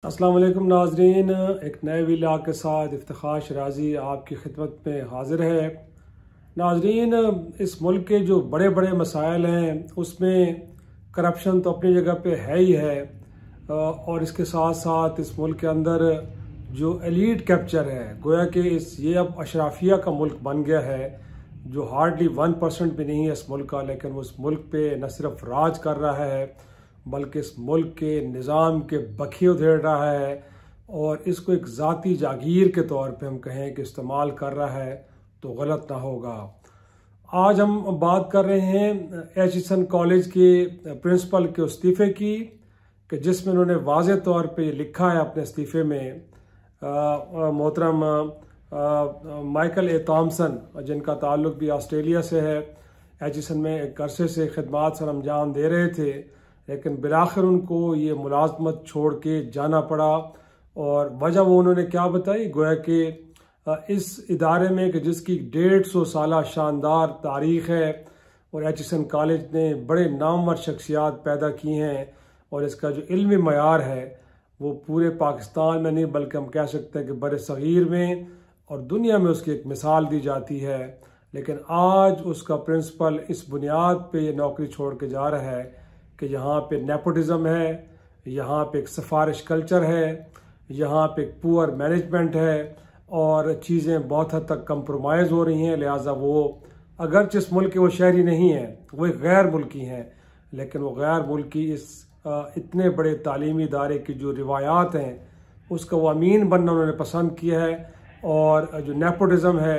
अस्सलाम वालेकुम नाजरीन, एक नए व्लॉग के साथ इफ्तिखार शराजी आपकी खिदमत में हाजिर है। नाजरीन, इस मुल्क के जो बड़े बड़े मसाइल हैं उसमें करप्शन तो अपनी जगह पे है ही है, और इसके साथ साथ इस मुल्क के अंदर जो एलीट कैप्चर है, गोया कि ये अब अशराफिया का मुल्क बन गया है, जो हार्डली 1% भी नहीं है इस मुल्क का, लेकिन वो इस मुल्क पे न सिर्फ राज कर रहा है बल्कि इस मुल्क के निज़ाम के बखिए उधेड़ रहा है, और इसको एक ज़ाती जागीर के तौर पे हम कहें कि इस्तेमाल कर रहा है तो गलत ना होगा। आज हम बात कर रहे हैं एचिसन कॉलेज के प्रिंसिपल के इस्तीफ़े की, कि जिसमें उन्होंने वाज़े तौर पे ये लिखा है अपने इस्तीफ़े में, मोहतरम माइकल ए थॉमसन, जिनका ताल्लुक भी ऑस्ट्रेलिया से है, एचिसन में एक अरसे से खिदमात सर अंजाम दे रहे थे, लेकिन बिलाखिर उनको ये मुलाजमत छोड़ के जाना पड़ा। और वजह वो उन्होंने क्या बताई, गोया कि इस इदारे में कि जिसकी 150 साल शानदार तारीख़ है और एचिसन कॉलेज ने बड़े नामवर शख्सियात पैदा की हैं, और इसका जो इल्मी मयार है वो पूरे पाकिस्तान में नहीं बल्कि हम कह सकते हैं कि बड़े सग़ीर में और दुनिया में उसकी एक मिसाल दी जाती है, लेकिन आज उसका प्रिंसिपल इस बुनियाद पे ये नौकरी छोड़ के जा रहा है कि यहाँ पे नेपोटिज़म है, यहाँ पे एक सिफारिश कल्चर है, यहाँ पे एक पुअर मैनेजमेंट है, और चीज़ें बहुत हद तक कंप्रोमाइज़ हो रही हैं। लिहाजा वो अगरचे इस मुल्क के वो शहरी नहीं हैं, वो एक गैर मुल्की हैं, लेकिन वो गैर मुल्की इस इतने बड़े तालीमी इदारे की जो रिवायात हैं उसका वो अमीन बनना उन्होंने पसंद किया है, और जो नेपोटिज़म है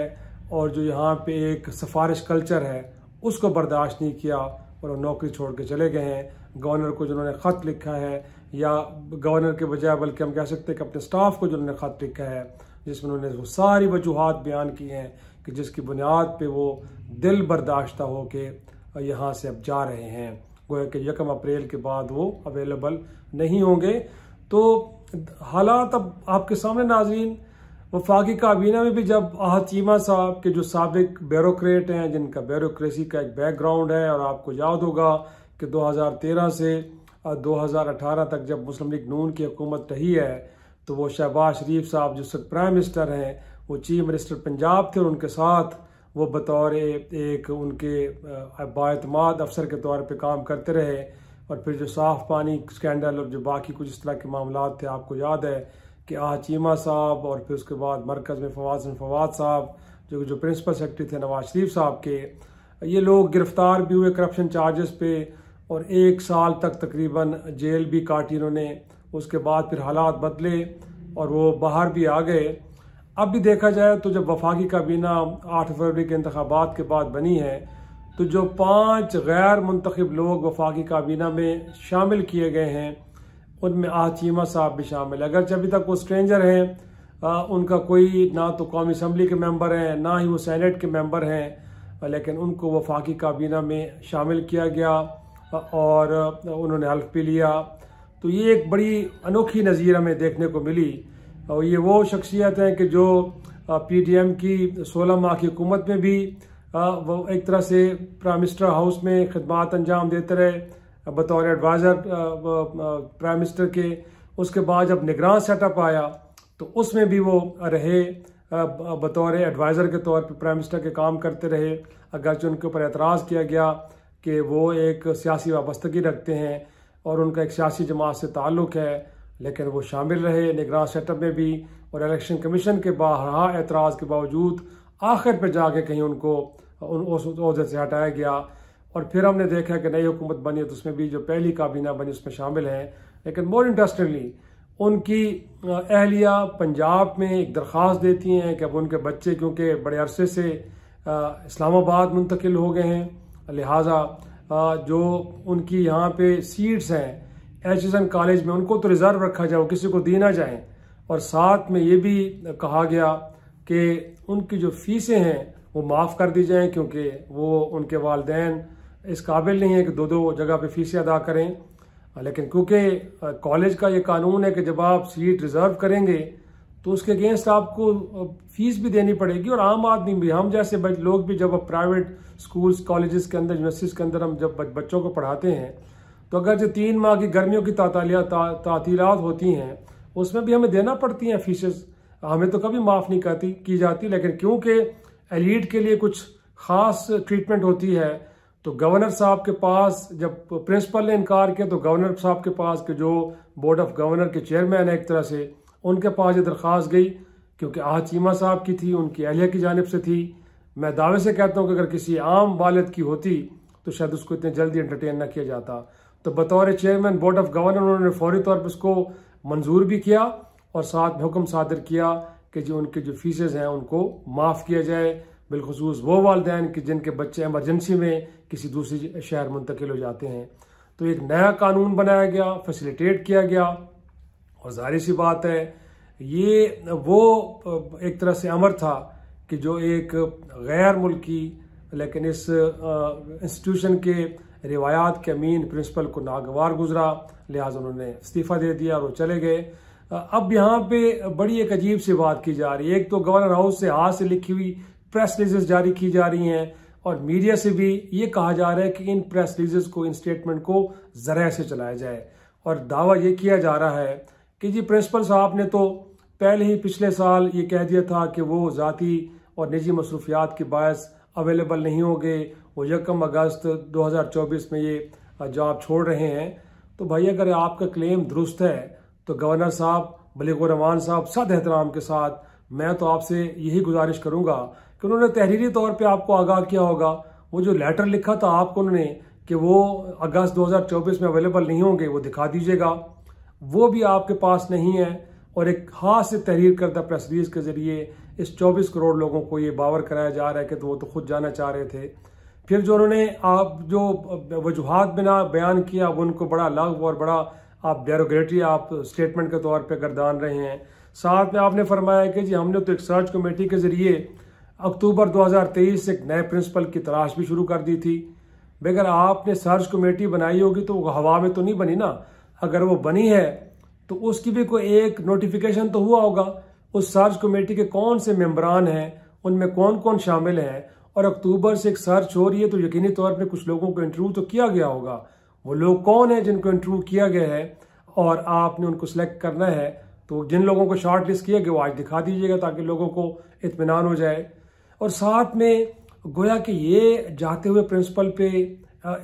और जो यहाँ पे एक सिफारिश कल्चर है उसको बर्दाश्त नहीं किया और वो नौकरी छोड़ के चले गए हैं। गवर्नर को जिन्होंने ख़त लिखा है, या गवर्नर के बजाय बल्कि हम कह सकते हैं कि अपने स्टाफ को जिन्होंने ख़त लिखा है, जिसमें उन्होंने वो सारी वजूहात बयान की हैं कि जिसकी बुनियाद पे वो दिल बर्दाश्ता हो के यहाँ से अब जा रहे हैं, गोया कि 1 अप्रैल के बाद वो अवेलेबल नहीं होंगे। तो हालात अब आपके सामने नाज़रीन। वफाकी काबीना में भी जब आहत चीमा साहब के जो साबिक ब्यूरोक्रेट हैं, जिनका ब्यूरोक्रेसी का एक बैकग्राउंड है, और आपको याद होगा कि 2013 से 2018 तक जब मुस्लिम लीग नून की हुकूमत रही है, तो वो शहबाज शरीफ साहब जो प्राइम मिनिस्टर हैं, वो चीफ मिनिस्टर पंजाब थे, और उनके साथ वो बतौर एक उनके बाएतमाद अफसर के तौर पे काम करते रहे। और फिर जो साफ पानी स्कैंडल और जो बाकी कुछ इस तरह के मामला थे, आपको याद है कि चीमा साहब, और फिर उसके बाद मरकज़ में फवाद साहब जो प्रिंसिपल सेक्रेटरी थे नवाज शरीफ साहब के, ये लोग गिरफ्तार भी हुए करप्शन चार्जेस पे, और 1 साल तक तकरीबन जेल भी काटी इन्होंने। उसके बाद फिर हालात बदले और वो बाहर भी आ गए। अब भी देखा जाए तो जब वफाकी काबीना 8 फरवरी के इंतखाबात के बाद बनी है, तो जो 5 गैर मुंतखब लोग वफाकी काबीना में शामिल किए गए हैं, उनमें चीमा साहब भी शामिल है। अगरचे अभी तक वो स्ट्रेंजर हैं, उनका कोई ना तो कौमी असम्बली के मेंबर हैं, ना ही वो सेनेट के मेंबर हैं, लेकिन उनको वफाकी काबीना में शामिल किया गया और उन्होंने हल्फ भी लिया। तो ये एक बड़ी अनोखी नज़ीर हमें देखने को मिली, और ये वो शख्सियत हैं कि जो PDM की 16 माह की हुकूमत में भी वो एक तरह से प्राइम मिनिस्टर हाउस में खिदमात अंजाम देते रहे बतौर एडवाइज़र प्राइम मिनिस्टर के। उसके बाद जब निगरान सेटअप आया तो उसमें भी वो रहे, बतौर एडवाइज़र के तौर पे प्राइम मिनिस्टर के काम करते रहे, अगरचे उनके ऊपर एतराज़ किया गया कि वो एक सियासी वाबस्तगी रखते हैं और उनका एक सियासी जमात से ताल्लुक़ है, लेकिन वो शामिल रहे निगरान सेटअप में भी, और इलेक्शन कमीशन के बाहर एतराज़ के बावजूद आखिर पर जाके कहीं उनको उस ओहदे से हटाया गया। और फिर हमने देखा कि नई हुकूमत बनी तो उसमें भी जो पहली काबीना बनी उसमें शामिल हैं। लेकिन मोर इंटरेस्टिंगली उनकी अहलिया पंजाब में एक दरख्वास्त देती हैं कि अब उनके बच्चे क्योंकि बड़े अरसे से इस्लामाबाद मुंतकिल हो गए हैं, लिहाजा जो उनकी यहाँ पे सीट्स हैं एचिसन कॉलेज में उनको तो रिज़र्व रखा जाए, वो किसी को दी ना जाए। और साथ में ये भी कहा गया कि उनकी जो फीसें हैं वो माफ़ कर दी जाएँ, क्योंकि वो उनके वालिदैन इस काबिल नहीं है कि 2 जगह पे फीसें अदा करें। लेकिन क्योंकि कॉलेज का ये कानून है कि जब आप सीट रिज़र्व करेंगे तो उसके अगेंस्ट आपको फीस भी देनी पड़ेगी, और आम आदमी भी, हम जैसे लोग भी जब प्राइवेट स्कूल्स कॉलेजेस के अंदर यूनिवर्सिटीज़ के अंदर हम जब बच्चों को पढ़ाते हैं, तो अगर जो 3 माह की गर्मियों की तातीलात होती हैं उसमें भी हमें देना पड़ती हैं फीसेस, हमें तो कभी माफ़ नहीं की जाती, लेकिन क्योंकि एलीट के लिए कुछ ख़ास ट्रीटमेंट होती है तो गवर्नर साहब के पास, जब प्रिंसिपल ने इनकार किया तो गवर्नर साहब के पास के जो बोर्ड ऑफ गवर्नर के चेयरमैन है एक तरह से, उनके पास ये दरख्वास्त गई, क्योंकि आहत चीमा साहब की थी, उनकी अहलिया की जानिब से थी। मैं दावे से कहता हूँ कि अगर किसी आम वालिद की होती तो शायद उसको इतने जल्दी एंटरटेन ना किया जाता। तो बतौर चेयरमैन बोर्ड ऑफ गवर्नर उन्होंने फौरी तौर पर उसको मंजूर भी किया और साथ में हुक्म सादर किया कि जो उनके जो फीसेज हैं उनको माफ़ किया जाए, बिलखुसूस वो वालिदैन कि जिनके बच्चे एमरजेंसी में किसी दूसरी शहर मुंतकिल हो जाते हैं। तो एक नया कानून बनाया गया, फैसिलिटेट किया गया, और जाहिर सी बात है ये वो एक तरह से अमर था कि जो एक गैर मुल्की लेकिन इस इंस्टीट्यूशन के रिवायात के अमीन प्रिंसिपल को नागवार गुजरा, लिहाजा उन्होंने इस्तीफ़ा दे दिया और वो चले गए। अब यहाँ पे बड़ी एक अजीब सी बात की जा रही है। एक तो गवर्नर हाउस से हाथ से लिखी हुई प्रेस रिलीजेस जारी की जा रही हैं और मीडिया से भी ये कहा जा रहा है कि इन प्रेस रिलीजेस को, इन स्टेटमेंट को ज़रा से चलाया जाए, और दावा ये किया जा रहा है कि जी प्रिंसिपल साहब ने तो पहले ही पिछले साल ये कह दिया था कि वो ज़ाती और निजी मसरूफियात के बायस अवेलेबल नहीं होंगे, वो 1 अगस्त 2024 में ये जॉब छोड़ रहे हैं। तो भाई अगर आपका क्लेम दुरुस्त है तो गवर्नर साहब, बलीगुर रहमान साहब, सद एहतराम के साथ मैं तो आपसे यही गुजारिश करूंगा कि उन्होंने तहरीरी तौर पे आपको आगाह किया होगा। वो जो लेटर लिखा था आपको उन्होंने कि वो अगस्त 2024 में अवेलेबल नहीं होंगे, वो दिखा दीजिएगा, वो भी आपके पास नहीं है। और एक हाथ से तहरीर करदा प्रेस रिलीज के जरिए इस 24 करोड़ लोगों को ये बावर कराया जा रहा है कि तो वो तो खुद जाना चाह रहे थे। फिर जो उन्होंने आप जो वजूहात बिना बयान किया वो उनको बड़ा लग और बड़ा आप डेरोगेटरी आप स्टेटमेंट के तौर पे गर्दान रहे हैं। साथ में आपने फरमाया कि जी हमने तो एक सर्च कमेटी के जरिए अक्टूबर 2023 से एक नए प्रिंसिपल की तलाश भी शुरू कर दी थी। बगैर आपने सर्च कमेटी बनाई होगी तो वो हवा में तो नहीं बनी ना, अगर वो बनी है तो उसकी भी कोई एक नोटिफिकेशन तो हुआ होगा, उस सर्च कमेटी के कौन से मेंबरान हैं, उनमें कौन कौन शामिल हैं, और अक्टूबर से एक सर्च हो रही है तो यकीनी तौर पे कुछ लोगों को इंटरव्यू तो किया गया होगा। वो लोग कौन है जिनको इंटरव्यू किया गया है और आपने उनको सिलेक्ट करना है, तो जिन लोगों को शॉर्ट लिस्ट किया गया वो आज दिखा दीजिएगा ताकि लोगों को इत्मीनान हो जाए। और साथ में गोया कि ये जाते हुए प्रिंसिपल पे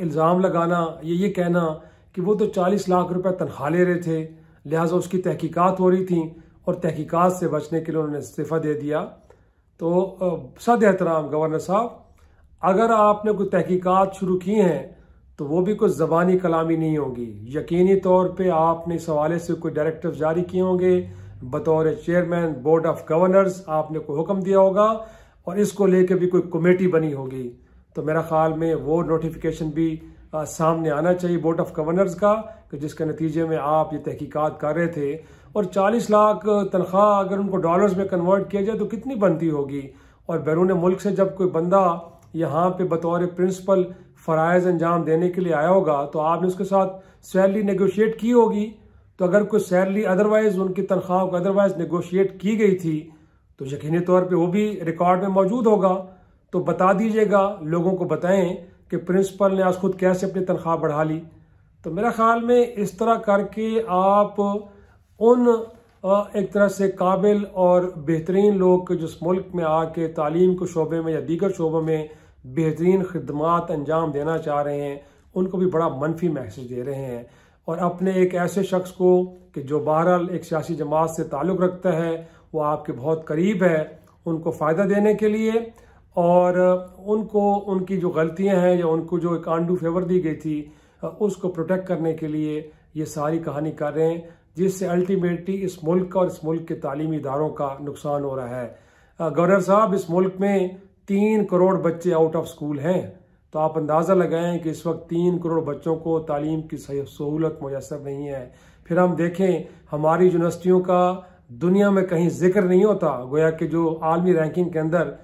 इल्ज़ाम लगाना, ये कहना कि वो तो 40 लाख रुपए तनख्वाह ले रहे थे, लिहाजा उसकी तहकीकात हो रही थी और तहकीकात से बचने के लिए उन्होंने इस्तीफ़ा दे दिया। तो सद एहतराम गवर्नर साहब, अगर आपने कोई तहकीकात शुरू की हैं तो वो भी कोई ज़बानी कलामी नहीं होगी, यकीनी तौर पे आपने इस हवाले से कोई डायरेक्टिव जारी किए होंगे, बतौर चेयरमैन बोर्ड ऑफ गवर्नर्स आपने कोई हुक्म दिया होगा और इसको लेकर भी कोई कमेटी बनी होगी। तो मेरा ख्याल में वो नोटिफिकेशन भी सामने आना चाहिए बोर्ड ऑफ गवर्नर्स का कि जिसके नतीजे में आप ये तहकीकात कर रहे थे। और 40 लाख तनख्वाह अगर उनको डॉलर्स में कन्वर्ट किया जाए तो कितनी बनती होगी। और बैरून मुल्क से जब कोई बंदा यहाँ पे बतौर प्रिंसिपल फ़राइज़ अंजाम देने के लिए आया होगा तो आपने उसके साथ सैलरी नेगोशिएट की होगी। तो अगर कोई सैलरी अदरवाइज उनकी तनख्वाह को अदरवाइज नेगोशिएट की गई थी तो यकीनी तौर पे वो भी रिकॉर्ड में मौजूद होगा। तो बता दीजिएगा, लोगों को बताएं कि प्रिंसिपल ने आज खुद कैसे अपनी तनख्वाह बढ़ा ली। तो मेरा ख्याल में इस तरह करके आप उन एक तरह से काबिल और बेहतरीन लोग जो इस मुल्क में आके तालीम के शोबे में या दीगर शोबों में बेहतरीन खिदमात अंजाम देना चाह रहे हैं, उनको भी बड़ा मनफी मैसेज दे रहे हैं। और अपने एक ऐसे शख्स को कि जो बहरहाल एक सियासी जमात से ताल्लुक़ रखता है, वो आपके बहुत करीब है, उनको फ़ायदा देने के लिए और उनको उनकी जो गलतियां हैं या उनको जो एक आंडू फेवर दी गई थी उसको प्रोटेक्ट करने के लिए ये सारी कहानी कर रहे हैं, जिससे अल्टीमेटली इस मुल्क का और इस मुल्क के तालीमी इदारों का नुकसान हो रहा है। गवर्नर साहब, इस मुल्क में 3 करोड़ बच्चे आउट ऑफ स्कूल हैं, तो आप अंदाज़ा लगाएं कि इस वक्त 3 करोड़ बच्चों को तालीम की सहूलत मुयसर नहीं है। फिर हम देखें हमारी यूनिवर्सिटियों का दुनिया में कहीं जिक्र नहीं होता, गोया कि जो आलमी रैंकिंग के अंदर,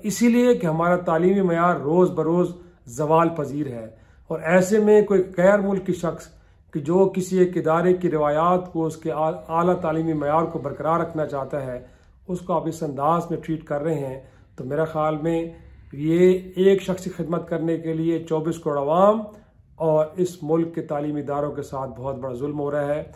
इसीलिए कि हमारा तालीमी मयार रोज़ बरोज़ जवाल पजीर है। और ऐसे में कोई गैर मुल्की शख्स कि जो किसी एक इदारे की रिवायात को, उसके आला तालीमी मयार को बरकरार रखना चाहता है, उसको आप इस अंदाज में ट्रीट कर रहे हैं। तो मेरा ख्याल में ये एक शख्स की खिदमत करने के लिए 24 करोड़ अवाम और इस मुल्क के तालीमी इदारों के साथ बहुत बड़ा जुल्म हो रहा है।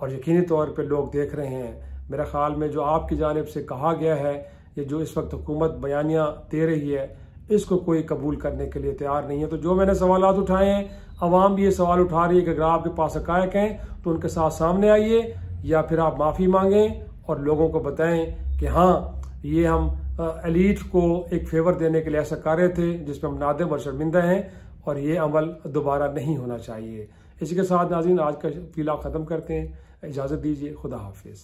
और यकीनी तौर पर लोग देख रहे हैं। मेरा ख्याल में जो आपकी जानिब से कहा गया है, ये जो इस वक्त हुकूमत बयानियाँ दे रही है, इसको कोई कबूल करने के लिए तैयार नहीं है। तो जो मैंने सवालात उठाए हैं, अवाम भी ये सवाल उठा रही है कि अगर आपके पास हक़ाइक़ हैं तो उनके साथ सामने आइए, या फिर आप माफ़ी मांगें और लोगों को बताएं कि हाँ, ये हम एलीट को एक फेवर देने के लिए ऐसा कर रहे थे जिसमें हम नादिम और शर्मिंदा हैं, और ये अमल दोबारा नहीं होना चाहिए। इसी के साथ नाज़रीन आज का फ़िलहाल ख़त्म करते हैं। इजाज़त दीजिए। खुदा हाफिज़।